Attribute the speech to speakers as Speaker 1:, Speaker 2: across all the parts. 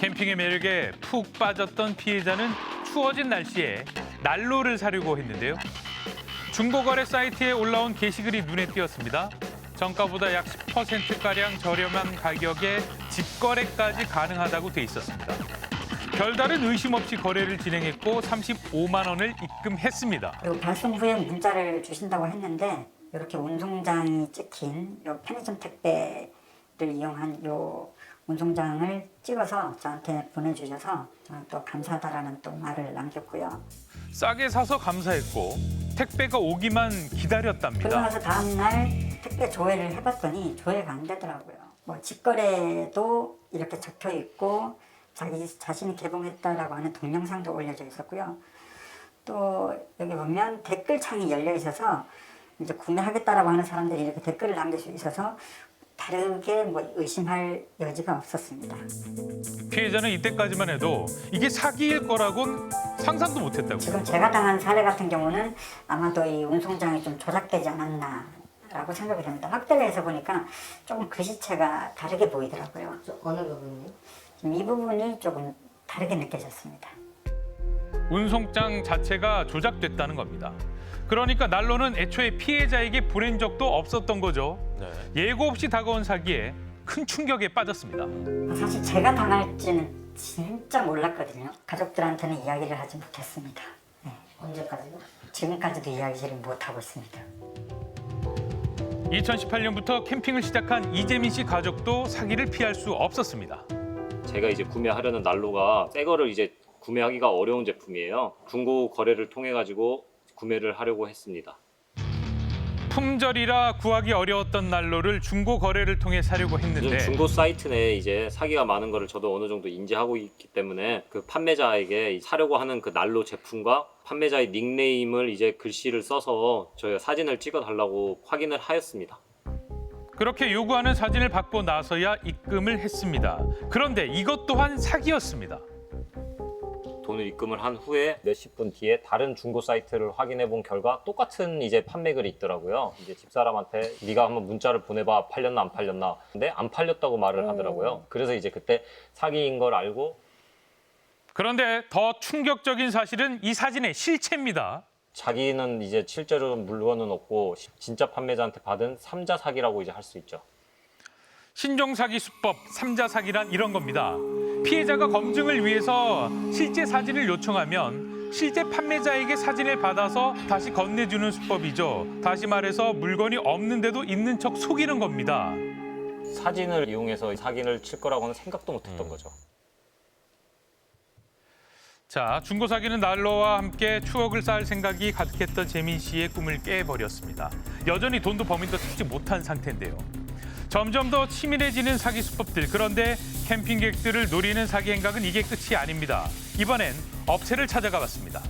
Speaker 1: 캠핑의 매력에 푹 빠졌던 피해자는 추워진 날씨에 난로를 사려고 했는데요. 중고거래 사이트에 올라온 게시글이 눈에 띄었습니다. 정가보다 약 10%가량 저렴한 가격에 집거래까지 가능하다고 돼 있었습니다. 별다른 의심 없이 거래를 진행했고 35만 원을 입금했습니다.
Speaker 2: 그리고 발송 후에 문자를 주신다고 했는데 이렇게 운송장이 찍힌 요 편의점 택배를 이용한 요 운송장을 찍어서 저한테 보내주셔서 저는 또 감사하다라는 또 말을 남겼고요.
Speaker 1: 싸게 사서 감사했고 택배가 오기만
Speaker 2: 그러고
Speaker 1: 기다렸답니다.
Speaker 2: 나서 다음날 택배 조회를 해봤더니 조회가 안 되더라고요. 뭐 직거래도 이렇게 적혀 있고 자기 자신이 개봉했다라고 하는 동영상도 올려져 있었고요. 또 여기 보면 댓글창이 열려 있어서 이제 구매하겠다라고 하는 사람들이 이렇게 댓글을 남길 수 있어서 다르게 뭐 의심할 여지가 없었습니다.
Speaker 1: 피해자는 이때까지만 해도 이게 사기일 거라고는 상상도 못했다고요.
Speaker 2: 지금 제가 당한 사례 같은 경우는 아마도 이 운송장이 좀 조작되지 않았나라고 생각이 됩니다. 확대를 해서 보니까 조금 글씨체가 다르게 보이더라고요.
Speaker 3: 어느 부분이요?
Speaker 2: 지금 이 부분이 조금 다르게 느껴졌습니다.
Speaker 1: 운송장 자체가 조작됐다는 겁니다. 그러니까 난로는 애초에 피해자에게 보낸 적도 없었던 거죠. 예고 없이 다가온 사기에 큰 충격에 빠졌습니다.
Speaker 2: 사실 제가 당할지는 진짜 몰랐거든요. 가족들한테는 이야기를 하지 못했습니다. 네.
Speaker 3: 언제까지요?
Speaker 2: 지금까지도 이야기를 못하고 있습니다.
Speaker 1: 2018년부터 캠핑을 시작한 이재민 씨 가족도 사기를 피할 수 없었습니다.
Speaker 4: 제가 이제 구매하려는 난로가 새 거를 이제 구매하기가 어려운 제품이에요. 중고 거래를 통해 가지고 구매를 하려고 했습니다.
Speaker 1: 품절이라 구하기 어려웠던 난로를 중고 거래를 통해 사려고
Speaker 4: 요즘
Speaker 1: 했는데
Speaker 4: 중고 사이트 내에 이제 사기가 많은 거를 저도 어느 정도 인지하고 있기 때문에 그 판매자에게 사려고 하는 그 난로 제품과 판매자의 닉네임을 이제 글씨를 써서 저희가 사진을 찍어 달라고 확인을 하였습니다.
Speaker 1: 그렇게 요구하는 사진을 받고 나서야 입금을 했습니다. 그런데 이것 또한 사기였습니다.
Speaker 4: 돈을 입금을 한 후에 몇십 분 뒤에 다른 중고 사이트를 확인해 본 결과 똑같은 이제 판매글이 있더라고요. 이제 집사람한테 네가 한번 문자를 보내봐, 팔렸나 안 팔렸나. 근데 안 팔렸다고 말을 하더라고요. 그래서 이제 그때 사기인 걸 알고.
Speaker 1: 그런데 더 충격적인 사실은 이 사진의 실체입니다.
Speaker 4: 자기는 이제 실제로 물건은 없고 진짜 판매자한테 받은 삼자 사기라고 이제 할 수 있죠.
Speaker 1: 신종 사기 수법 삼자 사기란 이런 겁니다. 피해자가 검증을 위해서 실제 사진을 요청하면 실제 판매자에게 사진을 받아서 다시 건네주는 수법이죠. 다시 말해서 물건이 없는데도 있는 척 속이는 겁니다.
Speaker 4: 사진을 이용해서 사기를 칠 거라고는 생각도 못했던 거죠.
Speaker 1: 자, 중고 사기는 난로와 함께 추억을 쌓을 생각이 가득했던 재민 씨의 꿈을 깨버렸습니다. 여전히 돈도 범인도 찾지 못한 상태인데요. 점점 더 치밀해지는 사기 수법들. 그런데 캠핑객들을 노리는 사기 행각은 이게 끝이 아닙니다. 이번엔 업체를 찾아가 봤습니다.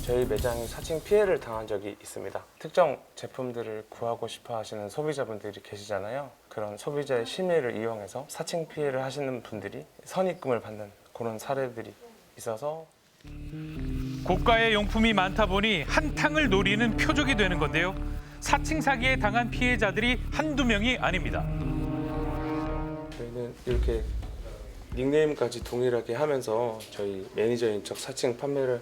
Speaker 5: 저희 매장이 사칭 피해를 당한 적이 있습니다. 특정 제품들을 구하고 싶어 하시는 소비자분들이 계시잖아요. 그런 소비자의 심리를 이용해서 사칭 피해를 하시는 분들이 선입금을 받는 그런 사례들이 있어서
Speaker 1: 고가의 용품이 많다 보니 한탕을 노리는 표적이 되는 건데요. 사칭 사기에 당한 피해자들이 한두 명이 아닙니다.
Speaker 5: 저희는 이렇게 닉네임까지 동일하게 하면서 저희 매니저인 척 사칭 판매를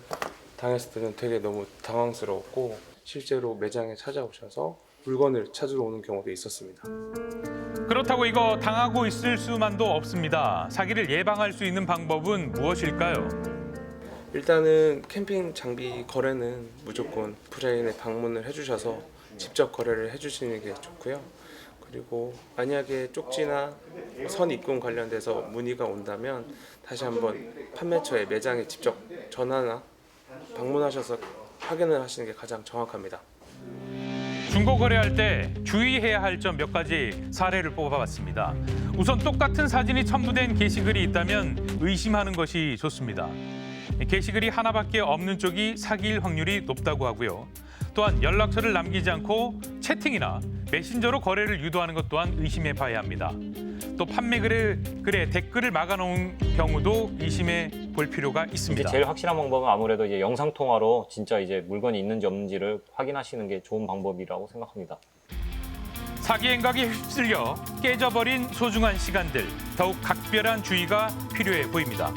Speaker 5: 당했을 때는 되게 너무 당황스러웠고 실제로 매장에 찾아오셔서 물건을 찾으러 오는 경우도 있었습니다.
Speaker 1: 그렇다고 이거 당하고 있을 수만도 없습니다. 사기를 예방할 수 있는 방법은 무엇일까요?
Speaker 5: 일단은 캠핑 장비 거래는 무조건 브레인에 방문을 해주셔서 직접 거래를 해주시는 게 좋고요. 그리고 만약에 쪽지나 선입금 관련돼서 문의가 온다면 다시 한번 판매처에 매장에 직접 전화나 방문하셔서 확인을 하시는 게 가장 정확합니다.
Speaker 1: 중고 거래할 때 주의해야 할 점 몇 가지 사례를 뽑아봤습니다. 우선 똑같은 사진이 첨부된 게시글이 있다면 의심하는 것이 좋습니다. 게시글이 하나밖에 없는 쪽이 사기일 확률이 높다고 하고요. 또한 연락처를 남기지 않고 채팅이나 메신저로 거래를 유도하는 것 또한 의심해 봐야 합니다. 또 판매글에 댓글을 막아놓은 경우도 의심해 볼 필요가
Speaker 4: 이게
Speaker 1: 있습니다.
Speaker 4: 제일 확실한 방법은 아무래도 이제 영상 통화로 진짜 이제 물건이 있는지 없는지를 확인하시는 게 좋은 방법이라고 생각합니다.
Speaker 1: 사기 행각에 휩쓸려 깨져버린 소중한 시간들, 더욱 각별한 주의가 필요해 보입니다.